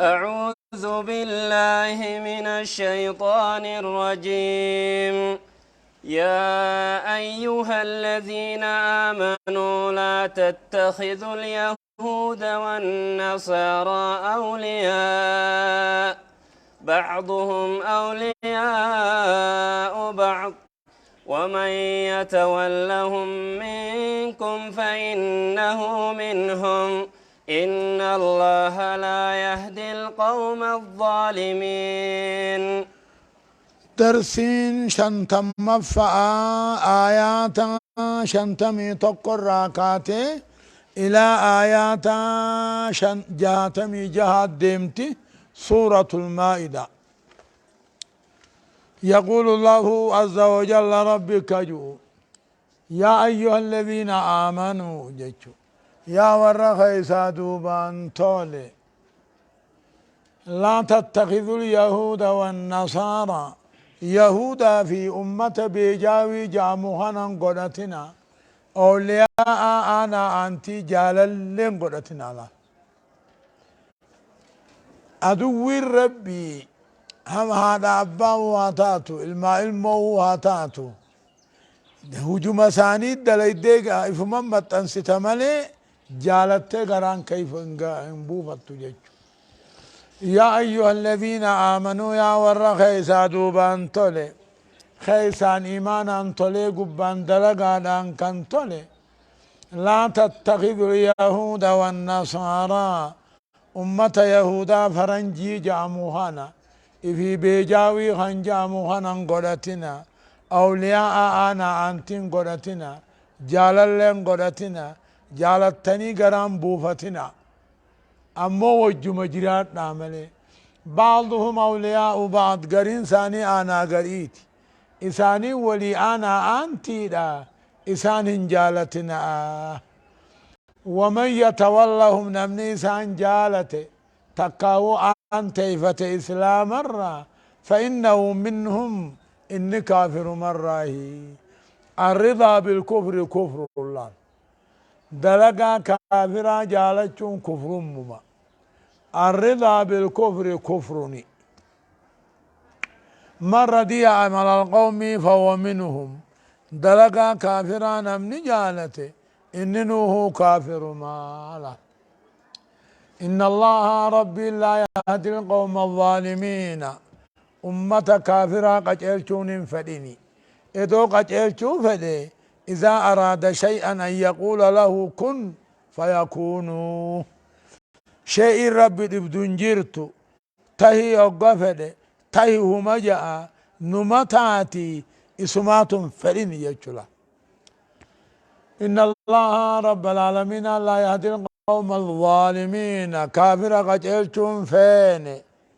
أعوذ بالله من الشيطان الرجيم. يا أيها الذين آمنوا لا تتخذوا اليهود والنصارى أولياء بعضهم أولياء بعض ومن يتولهم منكم فإنه منهم إن الله لا يهدي القوم الظالمين. درسين شنتم مفعا آيات شنتمي تقر راكاتي إلى آيات جهتمي جهات ديمتي سورة المائدة. يقول الله عز وجل ربك جو يا أيها الذين آمنوا جيشو يا ورخي سادوبان تولي لا تتخذوا اليهود والنصارى يهودا في أمة بيجاوي جاموهنا قدتنا أولياء أنا أنتي جالل قدتنا لا أدوي ربي هم هذا أبا واتاتو المو واتاتو هجوم سانيد دليديك إفمم متنستمالي جالت غران كيف انبوفتو جيجو يا أيها الذين آمنوا يا ور خيسا دوبان تولي خيسان إيمانا تولي قبان دلقان كان تولي لا تتخذوا اليهود والنصارى أمة يهودا فرنجي جاموهانا في بيجاوي خان جاموهانا قدتنا أولياء أنا أنتين قدتنا جاللين قدتنا جالتني قرام بوفتنا أمو وجو مجرات نعمله بعضهم أولياء بعض قرين ثاني أنا قريت إساني ولي أنا أنتي لا إسان جالتنا ومن يتولهم نمني إسان جالته تكاو أنت إفت إسلام مرة فإنه منهم إن كافر مرة الرضا بالكفر كفر الله دلقا كافرا جالتشون كفر مما الرضا بالكفر كفرني من رضي عمل القوم فهو منهم دلقا كافرا نمني جالته إنه هو كافر مالا إن الله ربي لا يهدي القوم الظالمين أمة كافرا قتلتون فدني إذا قتلتون فدي إذا أراد شيئا أن يقول له كن فيكون شيء رب بدون جرتو تهي أقفد تهي هما جاء نمتاتي اسمات فرين يجلا إن الله رب العالمين لا يهدي القوم الظالمين كافر قتلتم فين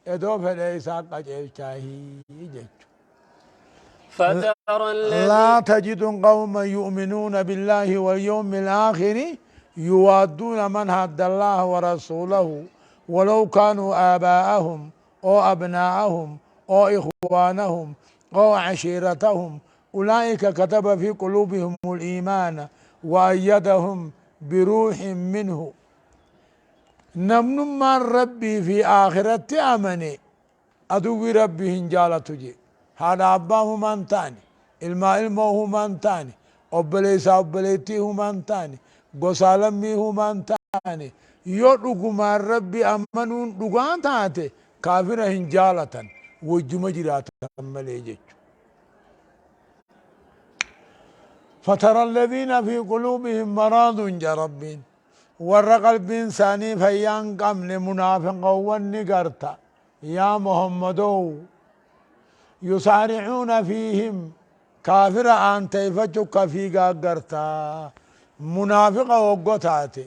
إدو فليسا قتلتاهي جيجو لا تجد قوما يؤمنون بالله واليوم الآخر يوادون من هدى الله ورسوله ولو كانوا آباءهم أو أبناءهم أو إخوانهم أو عشيرتهم أولئك كتب في قلوبهم الإيمان وأيدهم بروح منه نمن ما ربي في آخرة أمني أدو ربي هنجالة جي هذا أباه من تاني المو من تاني أبليسا أبليتي من تاني قسالمي من تاني يدوكو ما ربي أمنون دوغان تاتي كافر هنجالة وجو مجرات مليجي فترى الذين في قلوبهم مرض جربين ور قلب إنساني فيان قمن منافق ونقرتا يا محمدو يسارعون فيهم كافر أن تيفتك في قرتا منافق وقتاتي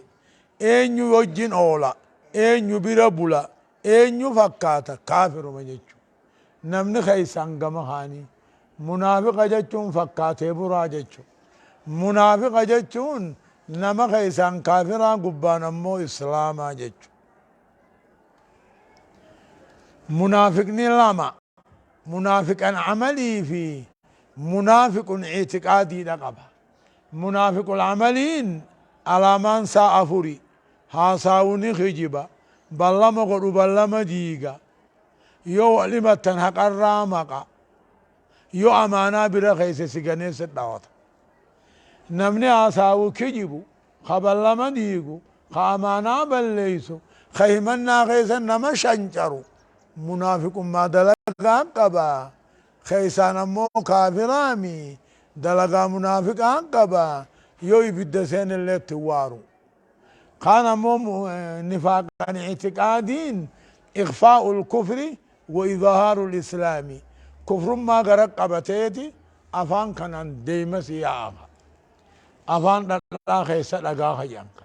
أين يوجين أولا أين يبربولا أين يفكاتا كافر مجيشو نمن خيسان قمخاني منافق جتشون فكاتي برا جتشو منافق جتشون نما خيسان كافرا قبان أمو إسلاما جتشو منافق نلما منافق عملي في منافق اعتقادي لقبه منافق العملين على من سافري هاساوني خجبا بلما قدو بلما ديغا يو لما تنحق الرامقا يو أمانا برا خيس سيغني ستاوت نمني آساو كجيبو خبلما ديغو خامانا بلليسو خيمنا خيسا نما شنجرو منافق ما دلقا قبا خيسان امو كافرامي دلقا منافقان قبا يو يبدسين اللي توارو كان امو نفاقا اعتقادين اخفاء الكفر واظهار الاسلام كفر ما غرق قبتيتي افان كان ديمس يا افان دقا خيسا دقا خيانك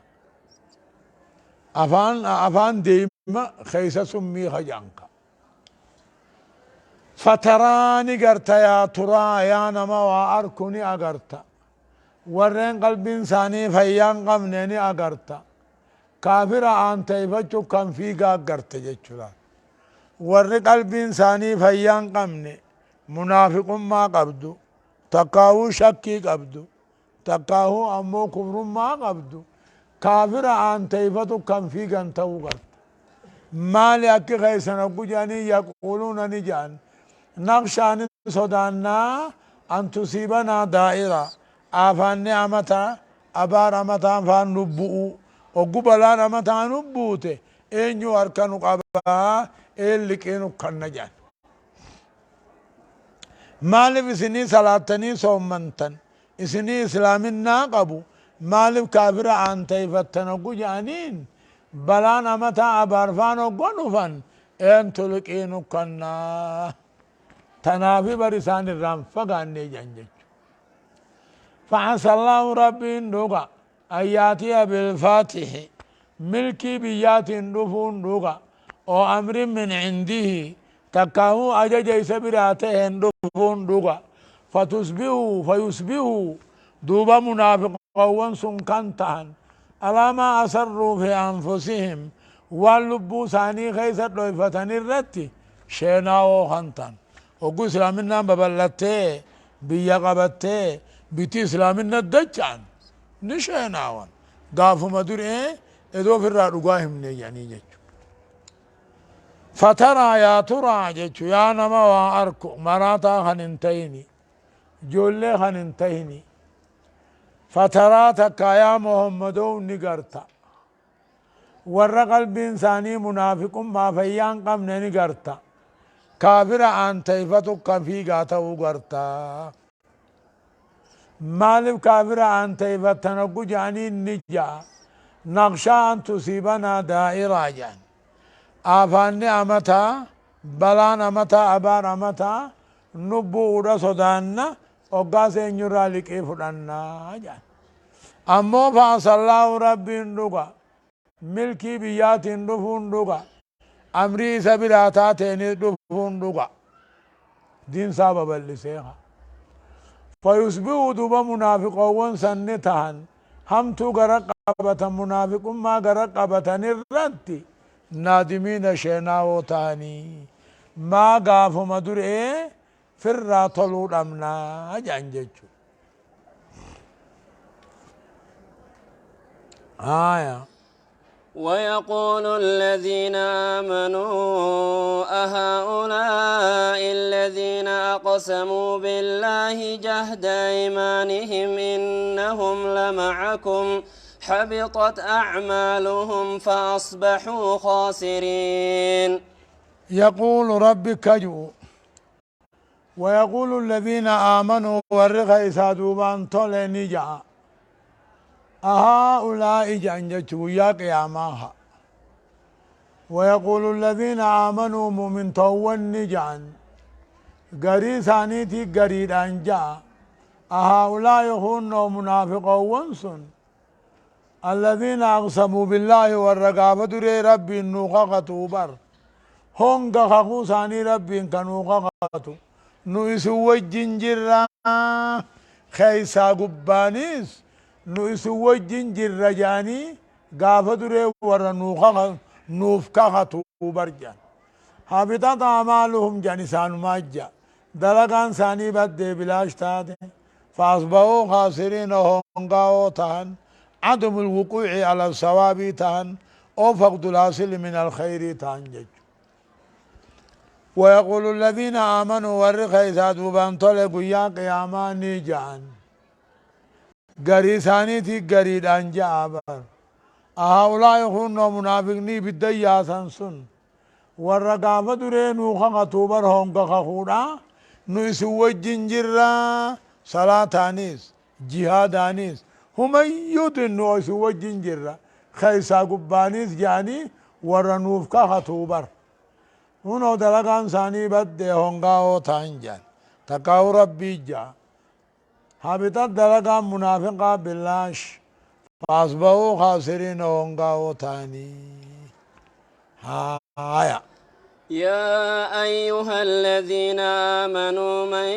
افان ديما خيسا سمي خيانك فتراني قرتا يا ترى يا نما واركني اغرتا ورين قلب انساني فيان قمني اغرتا كافر انت يفجو كان في غرت جچلا ور قلب انساني فيان قمني منافق ما قبدو تقاو شكي قبدو تقاو امو كفر ما قبدو كافر انت يفتو كان في غنتو غرت مالي اكي خيسنا قجاني يقولون نجان نخشى صدانا أن تصيبنا دائرة آفان نعمتا أبار أمتا فان نبؤ وقبلا أمتا نبوته إن يو أركانو قبا اللي كينو كنجان مالف إسني صلاتني صومنتن إسني إسلامنا قبو مالف كافر عن تيفتنا قجانين بلان أمتا أبار فان وقنفن إن تلقينو كنا تنافي برسان الرام فقاني جنجج فعسى الله ربي نوغا أن ياتي بالفاتح ملكي بيات نفون نوغا او أمر من عنده تكاهو أجج سبراته نفون نوغا فتصبحوا فيصبحوا دوبا منافق وانسون كانتان على ما أسروا في أنفسهم واللبو ثاني خيسة لوفتن الرتي شيناو خانتان وقو اسلامنا ببلته بيا قبته بيتي اسلامنا دجان نشيناوان قافو مدور ادو في الرقاهم يعني جيجو فترى يا ترى جيجو يا نما واركو مراتا خننتيني جولي خننتيني فترى تكا يا محمدو نقرتا ور قلب انساني منافق ما فيان قمن نقرتا كافر عن تيفتو كفي غاتو غرتا مالف كافر عن تيفتنا جاني نجا نقشا أن تصيبنا دائرة جان آفان أمتا بلان أمتا أبار أمتا نبو ودا صدانا وقاس ينجرى لكيف لنا جان أمو فاس الله ربي ندوغا ملكي بيات ندفون دوغا أمري سبيلاتات ندفون دوغا دين سبب اللسيخة فيصبحوا دوبا منافقون سنتهن هم تو غرق قبة منافق ما غرق قبة نرتي نادمين شيناو تاني ما غافو مدور فرا طلول أمنا جانججو آية ويقول الذين آمنوا أهؤلاء الذين أقسموا بالله جهد أيمانهم إنهم لمعكم حبطت أعمالهم فأصبحوا خاسرين يقول ربك جو ويقول الذين آمنوا ورغ إسادوبان طول نجا أهؤلاء جانجتو يا قياماها ويقول الذين آمنوا مؤمن طول نجان قري ثانيتي قريد أنجا أهؤلاء يخون منافقون سن الذين أقسموا بالله والرقابة دري ربي النوقة بر هونغا خاكو ثاني ربي كنوقة نويسو وجين جرا خيسا قبانيس نويسو وجين جرا جاني قافة دري ورا نوفكا برجان حبطت أعمالهم جانسان ماجا دلقان ثاني بدي بلاش تاتي فأصبحوا خاسرين هونغاو تهن عدم الوقوع على الصواب تهن أو فقد الحاصل من الخير تانجج. ويقول الذين آمنوا والرخيصة دوبان طلقوا يا قياماني جان قريساني تي قريد أنجا أبر هؤلاء يخونوا منافقني بالديا سنسن والرقابة درينو خطوبر هونك خخودا نسوى الجنجرة صلاة آنيس جهاد آنيس هم يدنوا سوى الجنجرة خيسا قبانيس جاني ورنوفك خطوبر هنو دلقان ثاني بد هونغاو تانجان تقاو ربي جا حبطت دلقان منافقا باللاش فاصبحوا خاسرين هونغاو تاني هايا. يا أيها الذين آمنوا من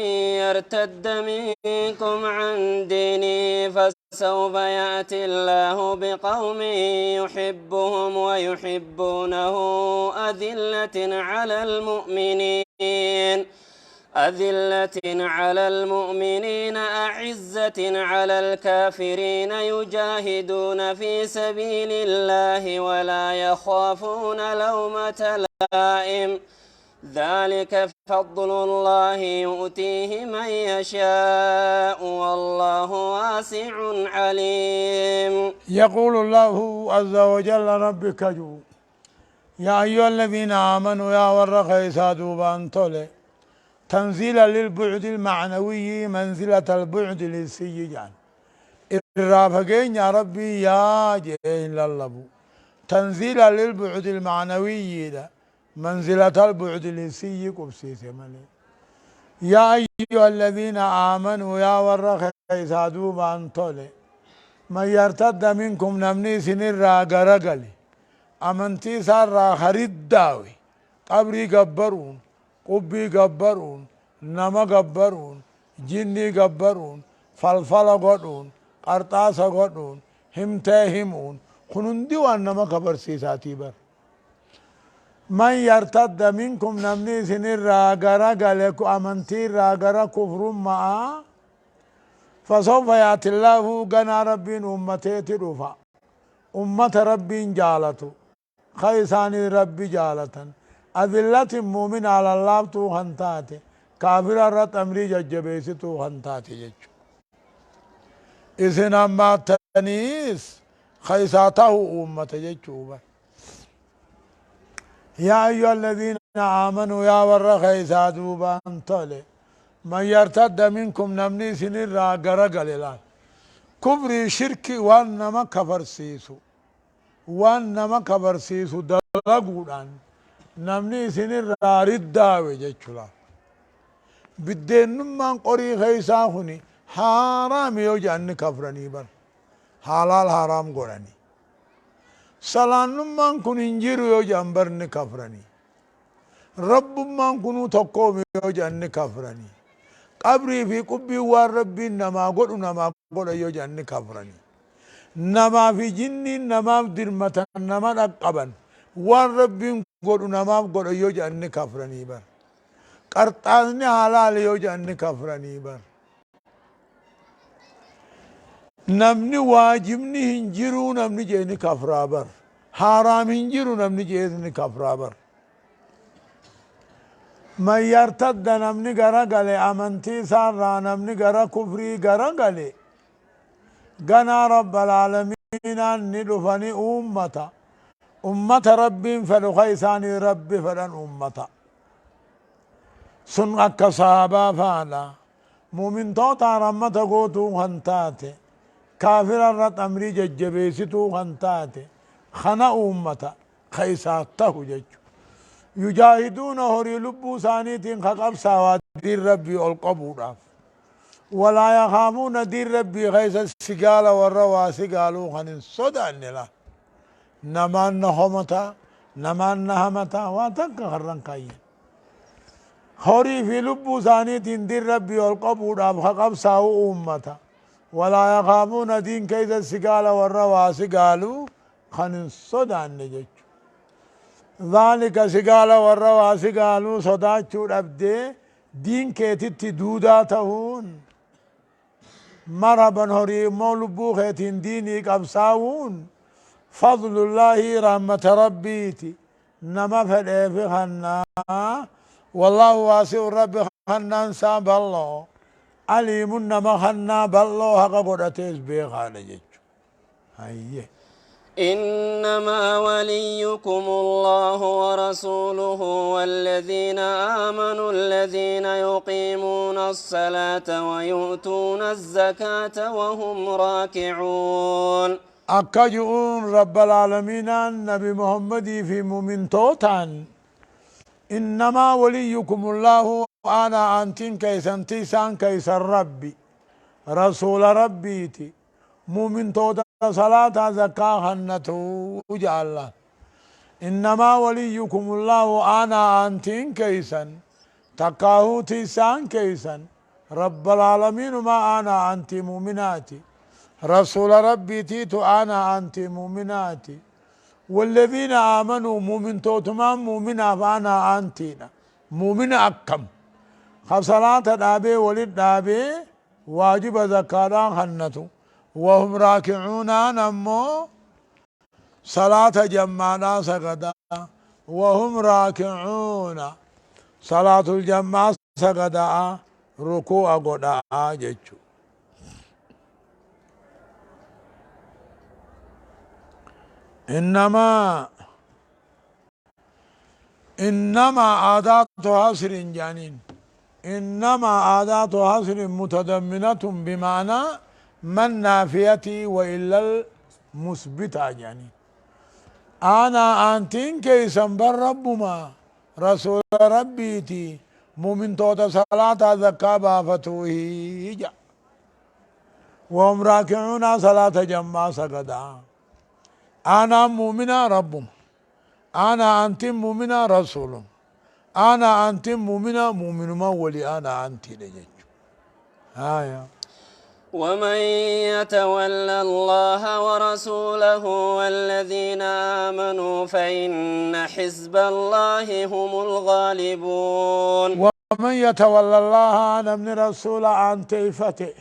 يرتد منكم عن دينه فسوف يأتي الله بقوم يحبهم ويحبونه أذلة على المؤمنين أعزة على الكافرين يجاهدون في سبيل الله ولا يخافون لومة لائم ذلك فضل الله يؤتيه من يشاء والله واسع عليم. يقول الله عز وجل ربك جو يا أيها الذين آمنوا يا ورخيسا دوبان طلع تنزيلا للبعد المعنوي منزلة البعد للسيجان الرافقين يا ربي يا جين للبو تنزيلا للبعد المعنوي ده منزلة البعد للسي قبسيس ملي. يا أيها الذين آمنوا يا ورخيسا دوبان طلع من يرتد منكم نمني سنر غرقلي أمنتي سار خريد داوي قبري قبرون قبي قبرون نما قبرون جني قبرون فلفل قدون قرطاس قدون همون خنندي وانما قبر سيساتي بر. من يرتد منكم نمني سنر راغرا غلق امنتي راغرا كفر معا فسوف ياتي الله غنا ربين امتي تدفع امة ربين جالتو خيسان ربي جالة أذلة مؤمن على الله تو هنتاتي كافر رت أمري ججبيس تو هنتاتي جج إذن أما تنيس خيساته أمة ججوبة. يا أيها الذين آمنوا يا ور خيسا دوبا انتولي من يرتد منكم نمني سنر غرقل الآن كبري شركي وانما كفر سيسو وانما كفر سيسو دلقودان نمني سنر رداوي جيشولا بدين نمان قري خيسا خني حرام يوجان كفرني بر حلال حرام قراني سلان نمان كن انجيرو يوجان برن كفرني رب من كنو تقوم يوجان كفرني قبري في قبي والرب نما قد يوجان كفرني نما في جن نما درمة نما أقبا والرب قد يوجان كفرني بر قرطاني حلال يوجان كفرني بر نمني واجبني هنجرو نمني جيني كفرا بر حرام هنجرو نمني جيني كفرا بر. من يرتد نمني غرا غلي امنتي سارا نمني غرا كفري غرا غلي غنا رب العالمين ندفني أمة رب فلخيساني رب فلن أمة سن أكا صحابا فالا مؤمن توتا رمتا قوتو خنتاتي كافر الرت أمري ججبيستو خنتاتي خنا أمة خيساته جج يجاهدون هوري لبو ثانيتين خقب سواد دير ربي القبور ولا يخافون دير ربي خيس السقال والروا سقالو خنين صدع لا نمان نهمتا نمان نهمتا واتك خرن كاين هوري في لبو ثانيتين دير ربي القبور خقب ساو أمتا ولا يخافون دين كيس السقال والروا سقالو خنين صدع نجج ذلك سقال والروا سقالو صداچو دبدي دين كيتت دودا تهون مرحبا هوري مولبو خيتين ديني قبساون فضل الله رحمة ربيتي نما فدي في خنا والله واسع رب خنان ساب الله عليم نما خنا بالله حق قدتيس بيخانة جيجو هايه إنما وليكم الله ورسوله والذين آمنوا الذين يقيمون الصلاة ويؤتون الزكاة وهم راكعون أكجؤون رب العالمين النبي محمد في مؤمن توتان إنما وليكم الله أنا أنتين كيسان تيسان كيسان ربي رسول ربيتي مؤمن توتا صلاة زكاة هنتو جعل إنما وليكم الله أنا أنتين كيسان تقاهو تيسان كيسان رب العالمين ما أنا أنت مؤمناتي رسول ربي تيتو أنا أنت مؤمناتي والذين آمنوا مؤمن توتمان مؤمنا فأنا أنتينا مؤمن أكم خصلاة دابي ولد دابي واجب زكاة هنتو وهم راكعون نمو صلاة جمعنا سجدا وهم راكعون صلاة الجماعة سجدا ركوع قدا جيتشو إنما عادات حصر جانين إنما عادات حصر متضمنة بمعنى من نافيتي وإلا المثبتة يعني أنا أنتين كيسن بر ربما رسول ربيتي مؤمن توتا صلاة زكاة بافتوه وهم راكعون صلاة جماعة سجدا أنا مؤمنا ربهم أنا أنت مؤمنا رسول أنا أنت مؤمنا مؤمن ما ولي أنا أنت نجج هايا ومن يتول الله ورسوله والذين آمنوا فإن حزب الله هم الغالبون ومن يتولى الله نمن رسول عن تيفته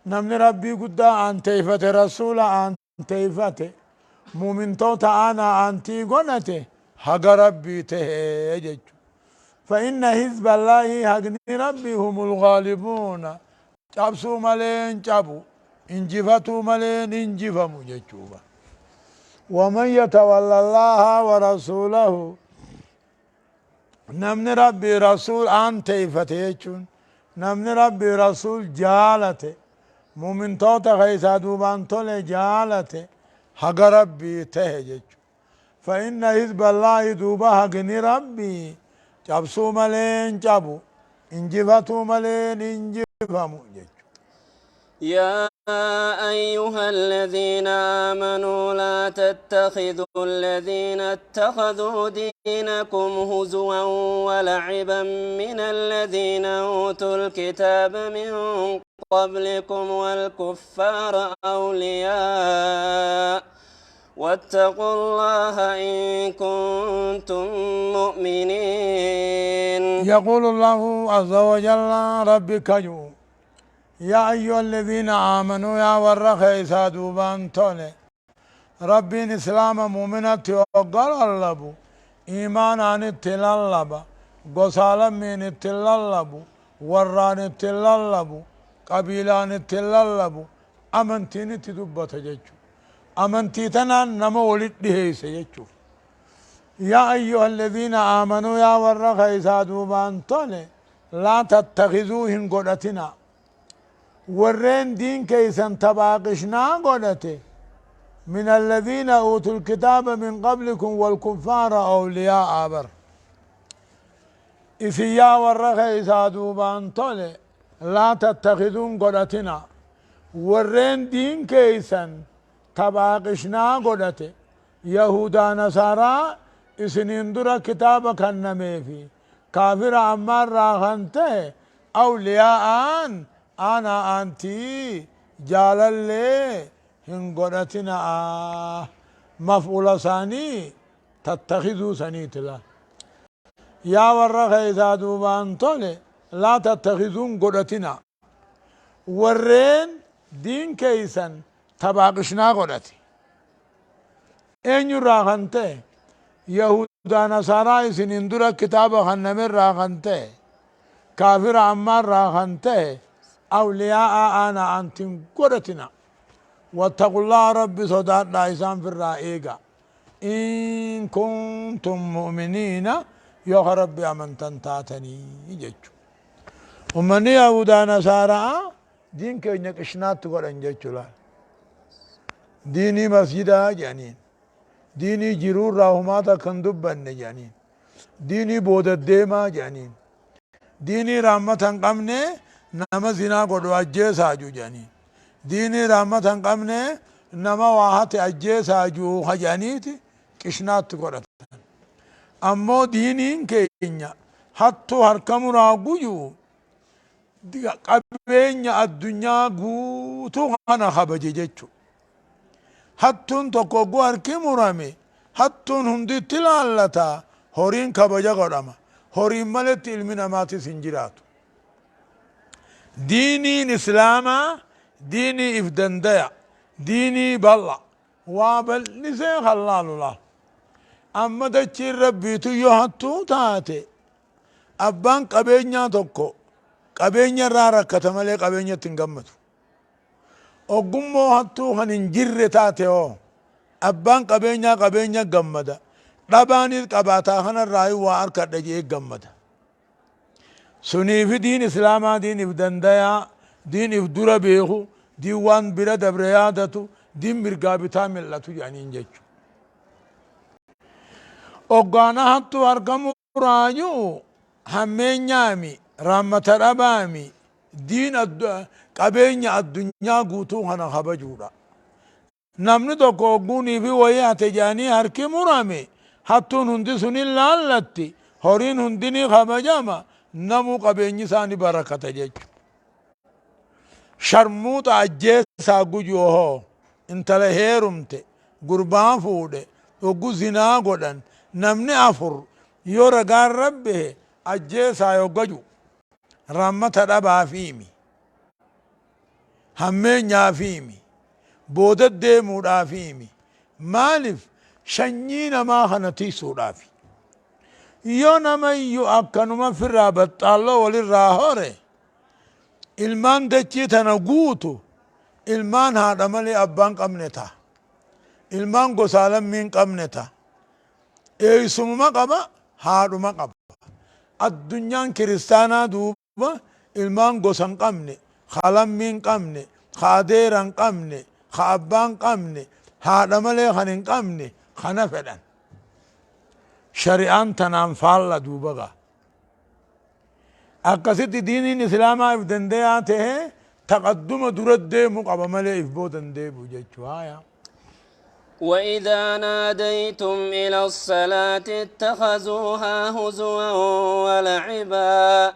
نمن ربي قد عن تيفته رسول عن تيفته مؤمن توتا أنا أنتي قنته حق ربي تهجج فإن حزب الله حق ربي هم الغالبون cabsuu malee hin cabu injifatuu malee hin injifamu jechuudha ومن يتولى الله ورسوله نمن ربي رسول أن تيفتيشون نمن ربي رسول جالته مؤمن توتا خيسا دوبان تولي جالته حق ربي تهجج فإن حزب الله دوبا حق ربي cabsuu malee hin cabu injifatuu malee hin injifamu يا أيها الذين آمنوا لا تتخذوا الذين اتخذوا دينكم هزوا ولعبا من الذين أوتوا الكتاب من قبلكم والكفار أولياء واتقوا الله إن كنتم مؤمنين يقول الله عز وجل ربك يوم يا أيها الذين آمنوا يا ورخ إسا دوبان تولي ربي إسلام مؤمنة وقال اللبو إيمان عن التلالبا قصالا من التلالبو وران التلالبو قبيلان التلالبو أمنتين تدبت جيجو أمنتي تنان نمو ولد لهيس جيجو يا أيها الذين آمنوا يا ورخ إسا دوبان تولي لا تتخذوهن قدتنا ورين دين كيسن تباقشنا قدته من الذين أوتوا الكتاب من قبلكم والكفار أولياء بر إسيا ورخ إسادوبان طولي لا تتخذون قدتنا ورين دين كيسن تباقشنا قدته يهودا نصارى إسنين درا كتاب كنمي في كافر عمار راخنته أولياء أنا أنتي جالالي هنقرتنا مفعول ثاني تتخذوا سنيت لا يا ورخ إذا دوبان طولي لا تتخذون قرتنا ورين دين كيسن تباقشنا قرتي أين راغنته يهودا نصارى سنندرا كتاب خنمر راغنته كافر عمار راغنته أولياء أنا أنتم قرتنا واتقوا الله ربي صدات دايسان في الرائقة إن كنتم مؤمنين يا ربي أمن تنتاتني جتشو ومن يهودا نصارى دين كي نكشنات تقول جتشو لا ديني مسجدا جانين ديني جرور راهماتا كندبن جانين ديني بود الديما جانين ديني رحمة قمنه نما زنا قدو أجيس آجو جانين ديني رحمة قمنه نما واحد أجيس آجو خجانيتي كشنات تقول أمو دينين كينيا حتى هركم راقو قبين الدنيا قوتو خانا خبجي جيتشو حتى تقوقو هركي مرامي حتى هندي تلالتا هورين كبجا قدما هورين ملت علمنا ماتي سنجراتو ديني إسلاما ديني إفدنديا ديني بالله وابل نسيخ الله أما دچي ربي تو يهتو تاتي أبان قبينيا توكو قبينيا رارا كتمالي قبينيا تنغمتو ogummo hattu hanin jirre taate o abbaan qabeenya gammada dhabaanis qabaataa kanarraa waa harkadha jee gammada suniifi diin islaamaa diin if dandayaa diin if dura beeku diin waan bira dabre yaadatu diin mirgaa bitaa mil'atu jedhaniin jechu oggaana hattu argamuraayu hammeenyaami raammata dhabaami diin qabeenya addunyaa guutuu kana kabajuudha namni tokko ogguunii fi wayii hate jaanii harki murame hattuun hundi sunin laallatti horiin hundini kabajama namu qabeenyi isaani barakata jechu sharmuuxa ajjeesaa guju ohoo intala heerumte gurbaa fuudhe oggu zinaa godhan namni afur yoo ragaan rabbehe ajjeesaa yoggaju rammata dhabaafiimi hammeenyaafimi booda deemuudhaafimi maaliif shanyii namaa kana tiisuudhaafi yoo namayyu akkanuma firraa baxxaalloo walirraa hore ilmaan dachii tana guutu ilmaan haadha malee abbaan qabne ta'a ilmaan gosaa lammiin qabne ta'a eeysumuma qaba haadhuma qaba addunyaan kiristaanaa duuba ilmaan gosan qabne خالمين قمني خاديرا قمني خابان قمني هذا ملي خنين قمني خنفدا شريعان تنام فالا دوبغا أقصد دين الإسلام إفدندياته تقدم درد مقام ملي إفبودن دي بوجهايا وإذا ناديتم إلى الصلاة اتخذوها هزوا ولعبا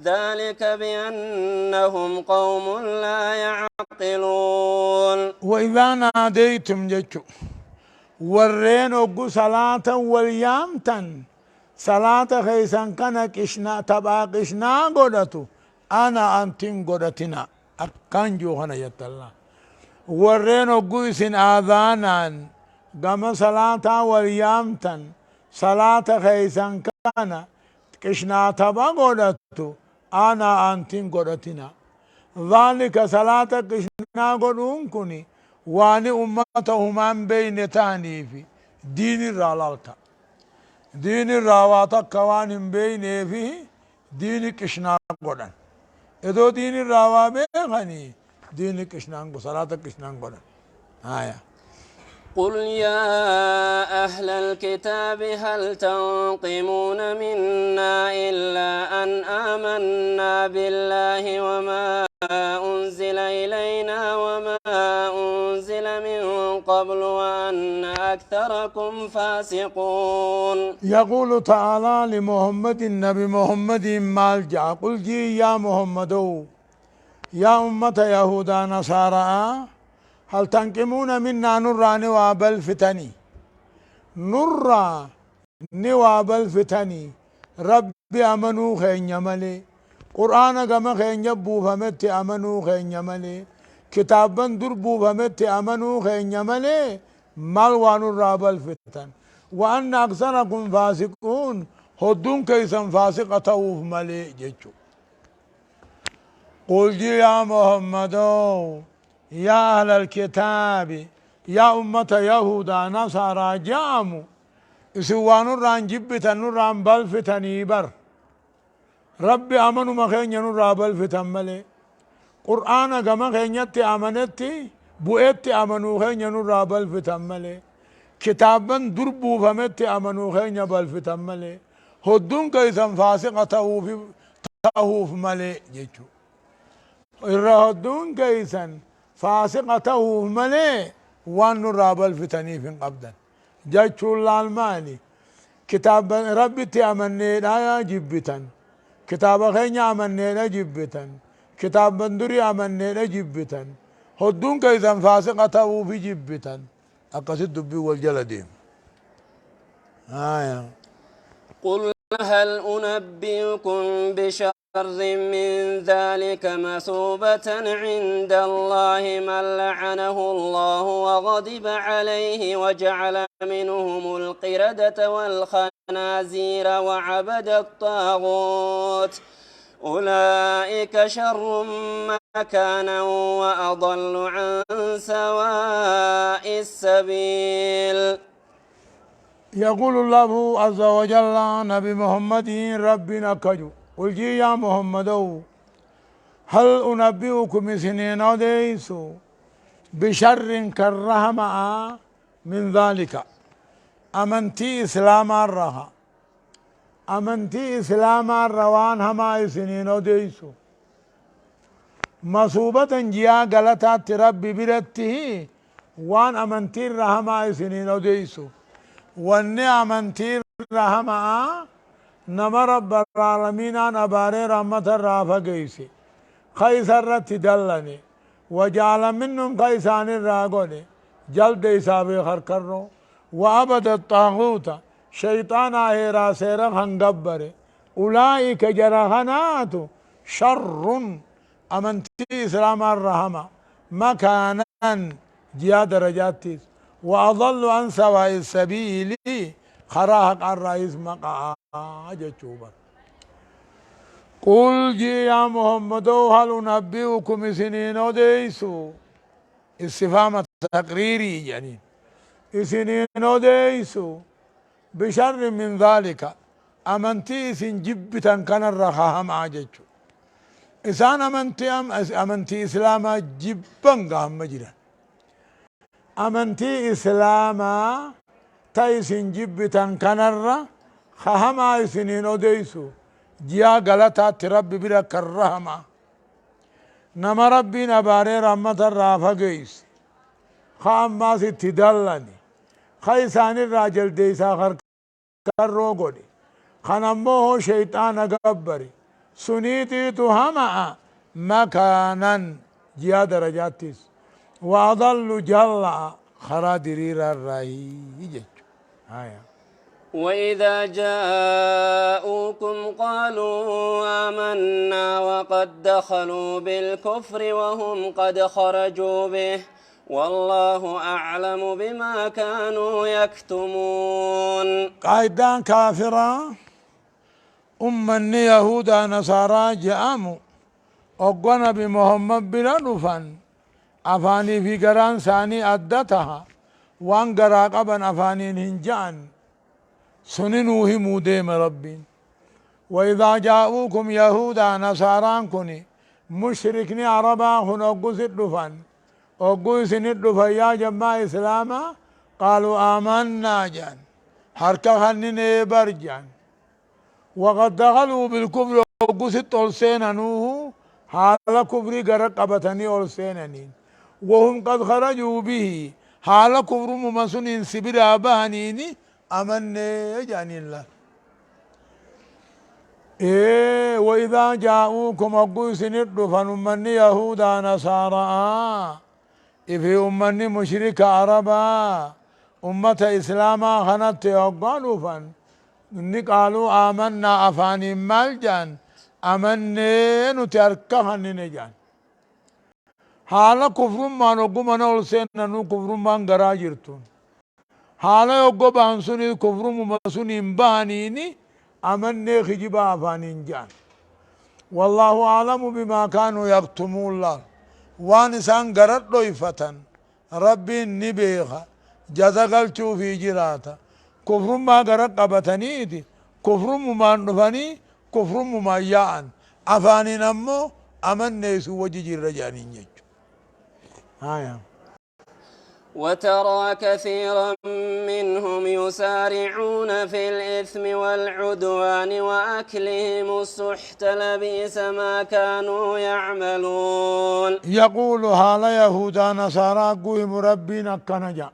ذلك بأنهم قوم لا يعقلون وإذا ناديتم جتشو ورين وقو صلاة واليامتن صلاة خيسان كان كشنا تبا كشنا قدتو أنا أنتين قدتنا أكان جوهنا يتالله ورين وقو سن آذانان قام صلاة واليامتن صلاة خيسان كان كشنا تبا قدتو أنا أنتين قدتنا ذلك صلاة كشنا قدون كني واني أمتهم عن بين تاني في دين الرالالتا دين الراواتا كوان بين في دين كشنا قدن إذا دين الراوا بيغني دين كشنا صلاة كشنا قدن آية قل يا أهل الكتاب هل تنقمون منا إلا أن آمنا بالله وما أنزل إلينا وما أنزل من قبل وأن أكثركم فاسقون يقول تعالى لمحمد النبي محمد مالجع قل جي يا محمد يا أمة يهودا نصارى هل تنقمون منا نرى نواب الفتني نرى نواب الفتني ربي أمنوا خين يملي قرآن كما خين يبو فمت أمنوا خين يملي كتابا دربو فمت أمنوا خين يملي مال وانو رابل فتن وأن أكثركم فاسقون هدون كيسا فاسقة ملي جيتشو قل جي يا محمد يا أهل الكتاب يا أمة يهودا نصارى جامو إسوان الران جبتا نران بالفتني بر ربي أمنوا مخين نرى بالفتن ملي قرآن كما خينيت أمنتي بؤت أمنوا خين نرى بالفتن ملي كتابا دربو فمت أمنوا خين بالفتن ملي هدون كيسا فاسقة تهوف ملي جيتشو الرهدون كيسا فاسقته ملي وان راب الفتني في قبدا جاتشو المالي كتاب ربي تأمني لا جبتا كتاب خيني أمني لا جبتا كتاب بندري أمني لا جبتا هدون كيسا فاسقته في جبتا أقصد دبي والجلدين قل هل أنبئكم بشر من ذلك مثوبة عند الله من لعنه الله وغضب عليه وجعل منهم القردة والخنازير وعبد الطاغوت أولئك شر مكانا وأضل عن سواء السبيل. يقول الله عز وجل نبي محمد ربنا كجو قل جي يا محمد هل أنبئكم سنين ديسو بشر كرهما من ذلك أمنتي إسلام الرها أمنتي إسلام الروان هما سنين ديسو مصوبة جيا غلطات ربي برته وان أمنتي الرهما سنين ديسو والنعمة رحمة نما رب العالمين أنا باري رحمة الرافة قيسي خيسر تدلني وجعل منهم قيسان الراغوني جلد إسابي خركرو وعبد الطاغوت شيطان آهرا سيرا خنقبر أولئك جرهنات شر أمنتي إسلام الرحمة مكانا جيا درجاتي وأضل عن سواء السبيل خراهق الرئيس مقا جتشوبر قل جي يا محمد هل نبئكم سنين ديسو استفهام تقريري يعني سنين ديسو بشر من ذلك أمنتي سن جبتا كان الرخاهم عجتشو إسان أمنتي إسلام جبا قام مجرا أمنتي إسلاما تايسن جبتا كنرة خهما سنين أديسو جيا غلطة تربي بلا كرهما نما ربي نباري رحمة الرافة قيس خاما ستدلني خيسان الراجل ديسا خركرو قولي خنموه شيطان قبري سنيتي تهما مكانا جيا درجاتيس وأضل جل خرادرير الرهي وإذا جاءوكم قالوا آمنا وقد دخلوا بالكفر وهم قد خرجوا به والله أعلم بما كانوا يكتمون. قايدان كافرة أمني يهودا نصارى جامو أقوانا بمحمد بلا نفن أفاني في قران ثاني أدتها وان قرا قبن أفانين هنجان سننوه موديم ربين وإذا جاءوكم يهودا نصاران كني مشركني عربا هن أقوس الدفن أقوس الدفن يا جماعة إسلاما قالوا آمنا جان حركة خنين برجان وقد دخلوا بالكفر أقوس التولسين نوه حال كفري قرق قبتني أولسيننين وهم قد خرجوا به حال كفر ممسن سبيل أبهنيني أمني جاني الله وإذا جاءوكم أقوس ندفن أمني يهودا نصارى إفي أمني مشرك عربا أمة إسلاما خنت يقالوا فن قالوا آمنا أفاني مالجان أمني نتركهن نجان حالا كفر ما نقوم نقول سينا نو كفر ما نقرا جرتون حالا يوقو بانسوني كفر ممسوني مبانيني أمني خجبا فانين جان والله أعلم بما كانوا يكتمون الله وانسان قرد ضيفة ربي نبيخا جزاقل في جراتا كفر ما قرد قبتنيتي كفر ما نفني كفر ما يان أفاني نمو أمن نيسو وجي رجانين يجو آية وترى كثيرا منهم يسارعون في الإثم والعدوان وأكلهم السحت لبئس ما كانوا يعملون يقول هالا يهودا نصارى قوهم ربنا كنجا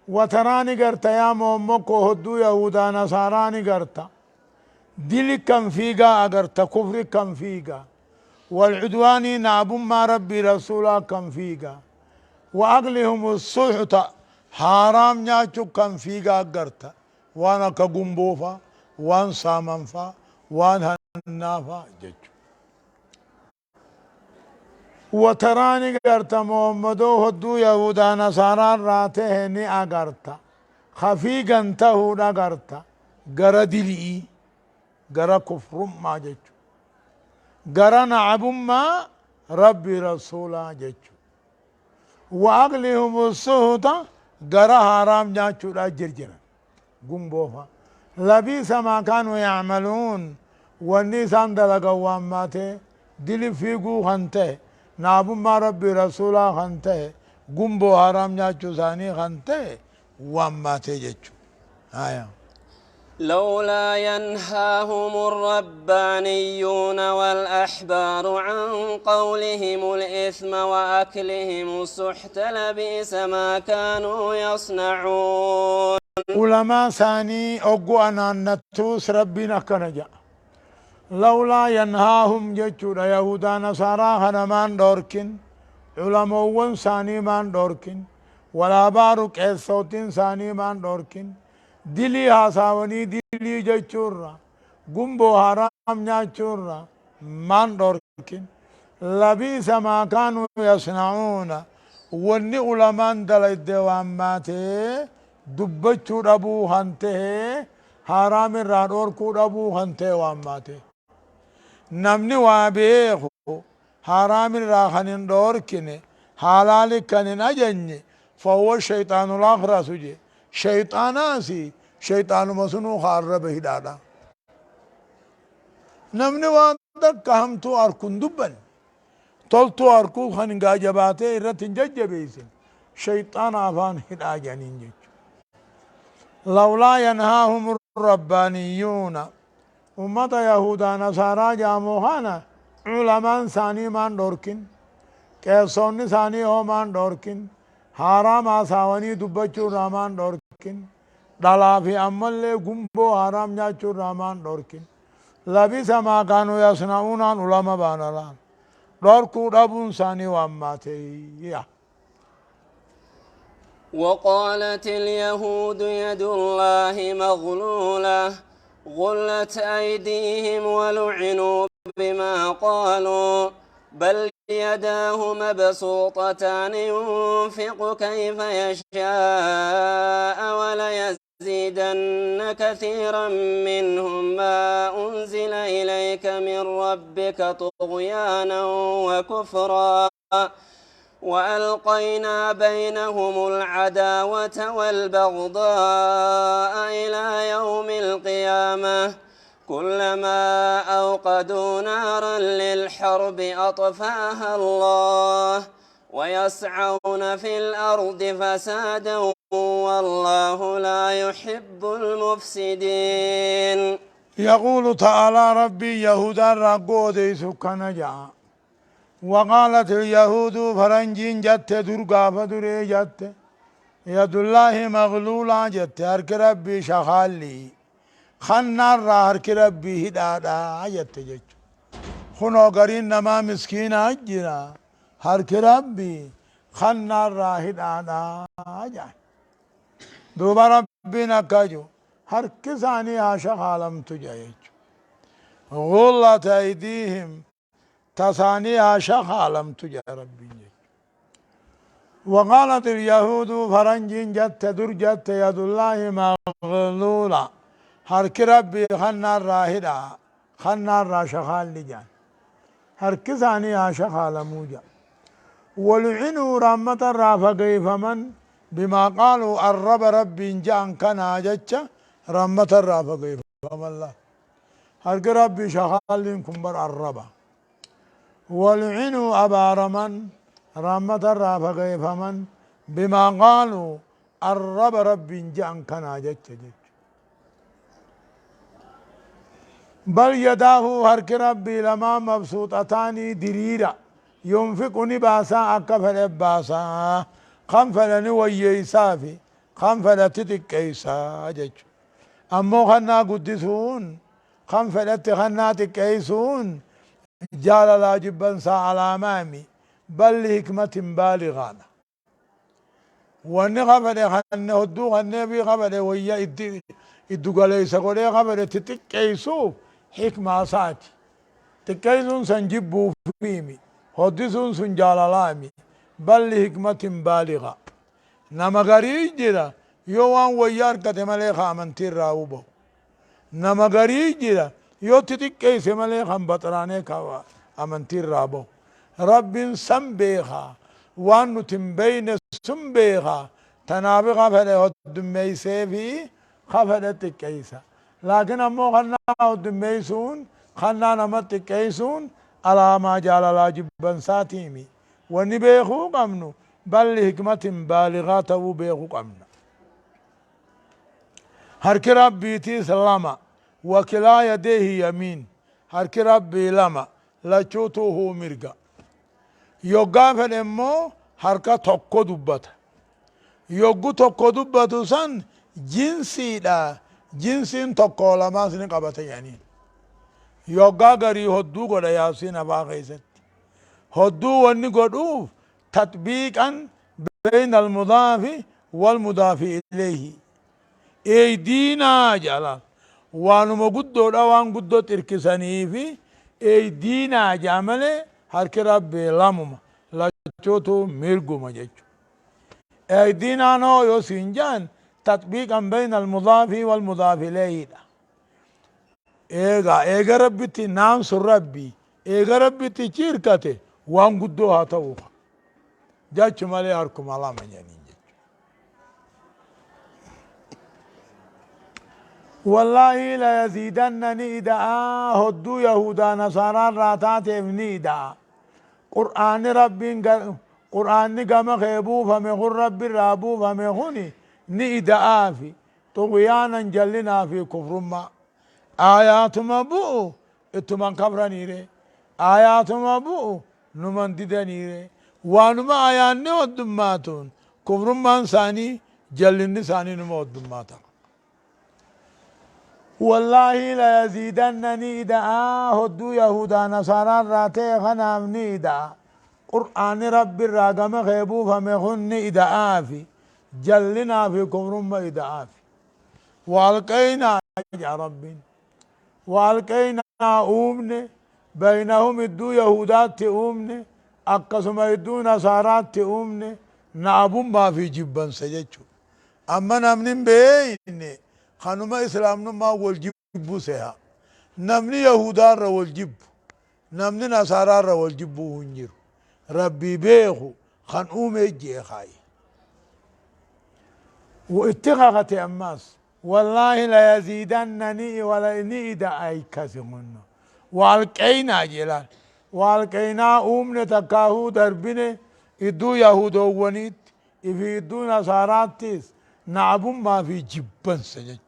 وتراني قرت يا مومكو هدو يهودا نصاراني قرت دل كم فيقا أقرت كفر كم فيقا والعدوان نعب ما ربي رسولا كم فيقا وأقلهم السحت حرام نياتو كم فيقا أقرت وانا كقنبوفا وان سامنفا وان هنافا جج وتراني قرت محمدو هدو يهودا نصارى راتهني أقرت خفيقا تهود أقرت قرى دلئي قرى كفر ما جج قرى نعب ما ربي رسولا جج وأقلهم السهوتا قرى حرام جاچو لا جرجنا قنبوفا لبيس ما كانوا يعملون والنيسان دلقوا واماته دلي فيقو خنته نابو ما ربي رسولا خنته قنبو حرام جاچو ثاني خنته واماته جاچو آية لولا ينهاهم الربانيون والأحبار عن قولهم الإثم وأكلهم السحت لبئس ما كانوا يصنعون علماء ثاني أقو أنا نتوس ربنا كنجا لولا ينهاهم جچودا يهودا نصارى خنمان دوركن علماء ثاني مان دوركن ولا بارك الصوتين ثاني مان دوركن دلي هاساوني دلي جچورا قنبو حرام نياچورا مان دوركن لبئس ما كانوا يصنعون وني علماء دل الدواماته دبچو دبو هنته حرام الرادور کو دبو هنته واماته نمني وابيخو حرام الراخن دور كني حلال كنن أجني فهو الشيطان الآخر سجي شيطاناسي شيطان مسنو خارب هدادا نمني وادك هم تو أركن دبن تلتو أركو خنقا جباته إرتن ججبيسن شيطان آفان هدا جنين جج لولا ينهاهم الربانيون أمة يهودا نصارى جاموهانا علمان ثاني مان دوركن كيسون ثاني هو مان دوركن حرام آساوني دبچو رامان دوركن دلا في أمل قنبو حرام جاچو رامان دوركن لبئس ما كانوا يصنعون علماء بانالان دوركو دبون ثاني واماتي وقالت اليهود يد الله مغلولة غلت أيديهم ولعنوا بما قالوا بل يداه مبسوطتان ينفق كيف يشاء وليزيدن كثيرا منهم ما أنزل إليك من ربك طغيانا وكفرا وألقينا بينهم العداوة والبغضاء إلى يوم القيامة كلما أوقدوا نارا للحرب أطفأها الله ويسعون في الأرض فسادا والله لا يحب المفسدين يقول تعالى ربي يهودا رقود سكان جاء وقالت اليهود فرنجين جت درقا فدري جت يد الله مغلولا جت هرك ربي شخالي خنار را هرك ربي هدادا جت جت خنو قرين نما مسكين أجنا هرك ربي خنار را هدادا جت دوبا ربنا كجو هرك ثاني عاشق عالم تجايج غلت أيديهم تثاني عاشق عالم تجا ربي وقالت اليهود فرنج جت درجت يد الله مغلولة هرك ربي خنا الراهدة خنا الراشخال لجان هرك ثاني شخال موجا ولعنوا رحمة الرافقي فمن بما قالوا الرب ربي جان كان جتش رحمة الرافقي فمن الله هرك ربي شخال لكم بر الربا ولعنوا أبار من رحمة الرافقي فمن بما قالوا الرب ربي جان كان جتش بل يداه هرك ربي لما مبسوطتان دريرا ينفقني باسا أكفل باسا خنفلني ويسافي خنفل تتكيسا جج أمو خنا قدسون خنفلت خنا تكيسون جال لا جبن سا على أمامي بل لحكمة بالغانة واني خبر خن هدو خن بي خبر ويا iddu galeessa godhee qabadetti xiqqeessuuf hikmaa isaati. Xiqqeessuun san jibbuufiimi. Hoddisuun sun jaalalaami. Balli hikmatin baaliga. Nama garii jira yoo waan wayyaa argate malee ka amantii irraa hubahu. Nama garii jira yoo xiqqeesse malee kan baxaraanee ka amantii irraa bahu. Rabbiin san beekaa waan nuti hin beeyne sun beekaa tanaafi qafadhe hoddummeeysee fi خفدت كيسا لكن أمو خنا ودميسون خنا نمت كيسون على ما جال لا جبن ساتيمي ونبيخو قمنو بل حكمة بالغة وبيخو قمنا هرك ربي سلامة وكلا يديه يمين هرك ربي لما لچوتوه مرقا يوغا فنمو هركا توقو دبتا يوغو توقو دبتو سن جنسي لا جنسين tokko lamaa sini qabata yani yoggaa garii hodduu godha yaasiin abaa keessatti hodduu wanni godhuuf tatbiiqan bayna almudaafi walmudaafi ilayhi eeydiinaa jala waanuma guddoodha waan guddoo xirkisanii fi eeydiinaa jaa malee harki rabbii lamuma lachootu mirguma jechu eeydiinaan hoo yoo siin jaan تطبيقا بين المضاف والمضاف إليه إيغا ربتي نام سر ربي إيغا ربتي شركته وان قدوها توقع جاتش مالي هركم الله مجانين والله لا يزيدنني إدعاء هدو يهودا نصارى راتات ابني إدعاء قرآن قام خيبو فمخر رب الرابو فمخوني نئداء في طغيانا جلنا في كفر ما آيات ما بؤ اتمن كبرني ري آيات ما بؤ نمن ددني ري وانما آيان نودماتون كفر ما انساني جلن ثاني نمودماتا والله لا يزيدنني إداء هدو يهودا نصارى راتي خنام نئداء قرآن رب الراقم خيبو فمخن إداء في جلنا في كفرهم إدعاف والقينا يا ربي والقينا أمني بينهم الدو يهودات أمني أقسم الدو نصارات أمني نعبون ما في جبن سجدشو أما نمنين بيني خانوما إسلام ما والجبو سيها نمني يهودار والجب نمني نصارار والجبو هنجر ربي بيخو خان أمي جي خاي واتخاذت أماس والله لا يزيدنني ولا نيد أي كسمنا والقينا جلال والقينا أمنا تكاهو دربنا إدو يهود ونيت إفي إدو نصاراتيس نعبون ما في جبن سجج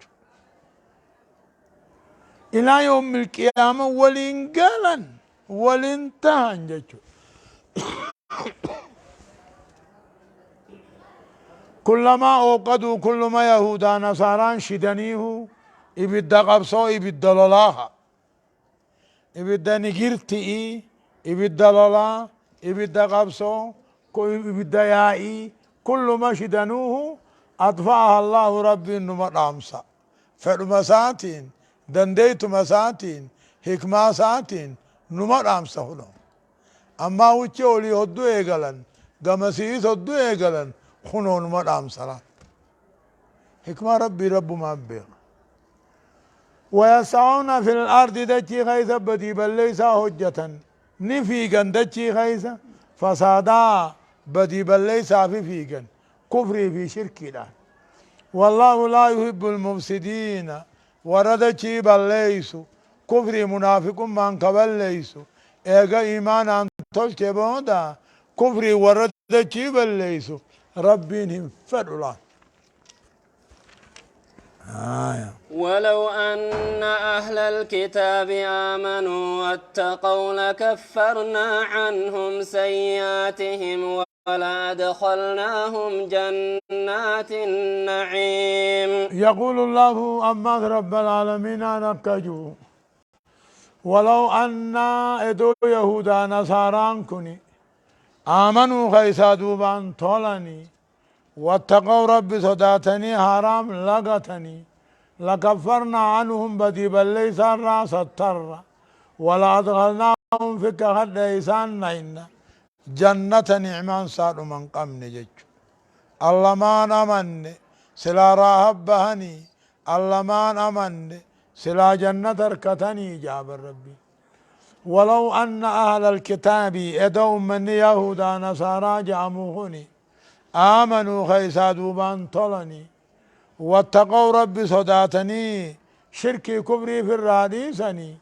إلى يوم القيامة ولنقالا ولنتهن ججو كلما أوقدوا كل ما يهودا نصاران شدنيه إبدا قبصو إبدا للاها إبدا نجرتي إبدا للا إبدا قبصو إبدا يائي كل ما شدنوه أطفأها الله ربي نمر أمسا فالمساتين دنديت مساتين حكما ساتين نمر أمسا هلو أما وچه ولي هدو إيغلن قمسي صدو ايقلن خنون مدام صلاة حكمة ربي رب ما بيغ ويسعون في الأرض دجي غيثة بدي بل ليس هجة نفيقن دجي غيثة فسادا بدي بل ليس في فيقن كفري في شركي لا والله لا يحب المفسدين وردجي بل ليسوا كفري منافق من قبل ليسوا ايغا ايمان ان تلتي بودا كفري وردجي بل ليسوا ربهم فدولا ولو أن أهل الكتاب آمنوا واتقوا لكفرنا عنهم سيئاتهم ولأدخلناهم جنات النعيم. يقول الله أما رب العالمين نكجو ولو أن إدو يهودا نصاران كني آمنوا خيسا دوبان طولني واتقوا رب صداتني حرام لغتني لكفرنا عنهم بدي بل ليس الراس التر ولا أدخلناهم في كهد ليسان نين جنة نعمان صار من قمن جج الله ما نمن سلا راهب بهني الله ما نمن سلا جنة اركتني جاب ربي ولو أن أهل الكتاب إدوا من يهودا نصارى جاموهني آمنوا خيسا دوبان طلني واتقوا ربي صداتني شركي كبري في الراديسني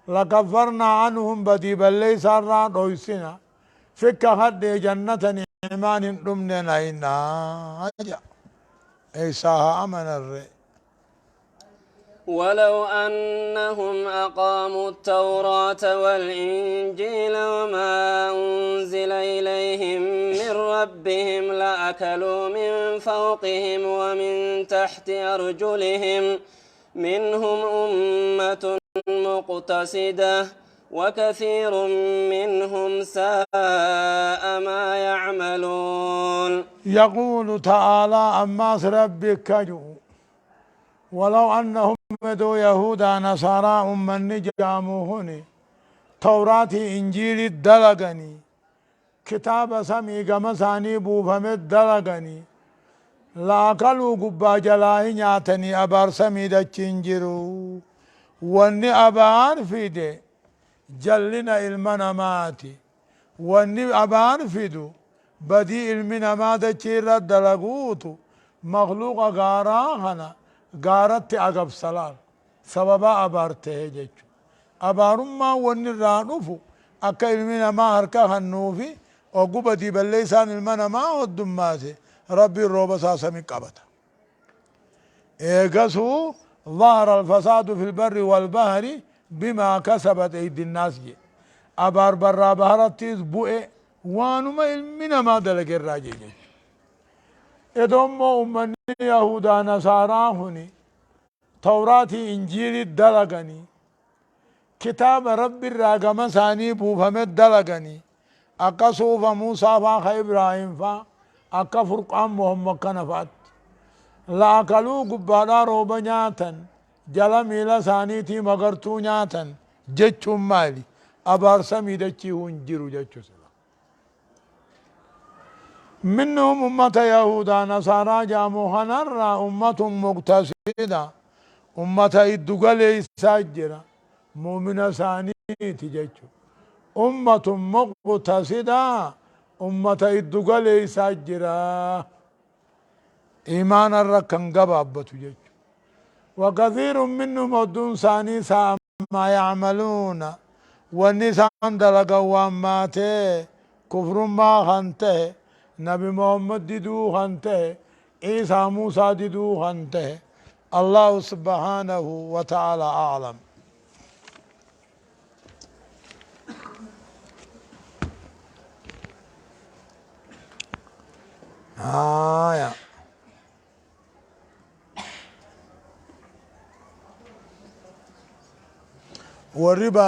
لكفرنا عنهم بدي بل ليس الراد ويسنا فك خد جنة نعمان رمنا إنا أجا إيساها أمن الرئ ولو أنهم أقاموا التوراة والإنجيل وما أنزل إليهم من ربهم لأكلوا من فوقهم ومن تحت أرجلهم منهم أمة مقتصدة وكثير منهم ساء ما يعملون. يقول تعالى أما ربك كجو ولو أنهم مدوا يهودا نصارى من نجاموهني توراتي إنجيل الدلقني كتاب سمي قمساني بوفمت دلقني لا قلوا قبا جلاه نياتني أبار سمي دچنجرو واني أبار فيدي جلنا المناماتي واني أبار فيدو بدي المنامات دچير دلقوتو مخلوق غاراهنا غارت أقب سلال سببا أبارته جيچو أبارما وني رانوفو أكا علمنا ما هركا هنوفي وقوبة دي بالليسان المنا ما ودماتي ربي الروبة ساسمي قبتا إيقاسو ظهر الفساد في البر والبحر بما كسبت أيدي الناس جي أبار برا بهرتيز بوئي وانما علمنا ما دلق الراجي جيچو ادومو امني يهودا نصارى هني توراتي انجيل دلغني كتاب رب الراقم ثاني بوفمت دلغني اكا صوف موسى فا ابراهيم فا اكا فرقان محمد كنفات لا اكلوا قبادا روبا نياتن جلا ميلا ثاني تي مغرتو نياتن جچو مالي ابار سمي دچي هنجرو جچو سلا منهم أمة يهودا نصارى جاموها نرى أمة مقتصدة أمة الدقل ساجرة مؤمنة ثاني تججو أمة مقتصدة أمة الدقل ساجرة إيمان الركن قبابة تججو وكثير منهم ودون ثاني ساء ما يعملون والنسان دلقوا واماته كفر ما خانته نبي محمد ديدو خانته عيسى موسى ديدو خانته الله سبحانه وتعالى أعلم. يا والربا